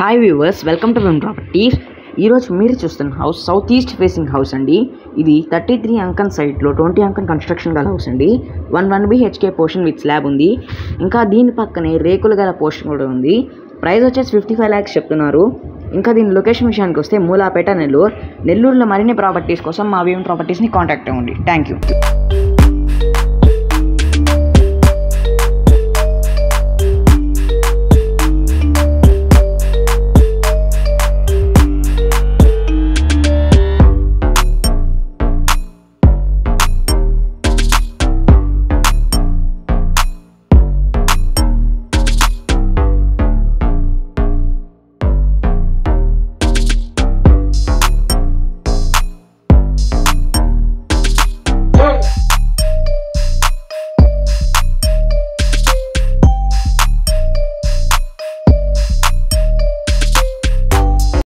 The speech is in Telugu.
Hi viewers, welcome to Vim properties. ఈరోజు మీరు చూస్తున్న house south east facing house అండి. ఇది 33 అంకన్ సైట్లో 20 అంకన్ కన్స్ట్రక్షన్ గల హౌస్ అండి. 1 BHK పోర్షన్ విత్ స్లాబ్ ఉంది. ఇంకా దీని పక్కనే రేకులు గల పోర్షన్ కూడా ఉంది. ప్రైస్ వచ్చేసి 55 lakhs చెప్తున్నారు. ఇంకా దీని లొకేషన్ విషయానికి వస్తే మూలాపేట, నెల్లూరులో మరిన్ని ప్రాపర్టీస్ కోసం మా విమ్ ప్రాపర్టీస్ని కాంటాక్ట్ అవ్వండి. Thank you.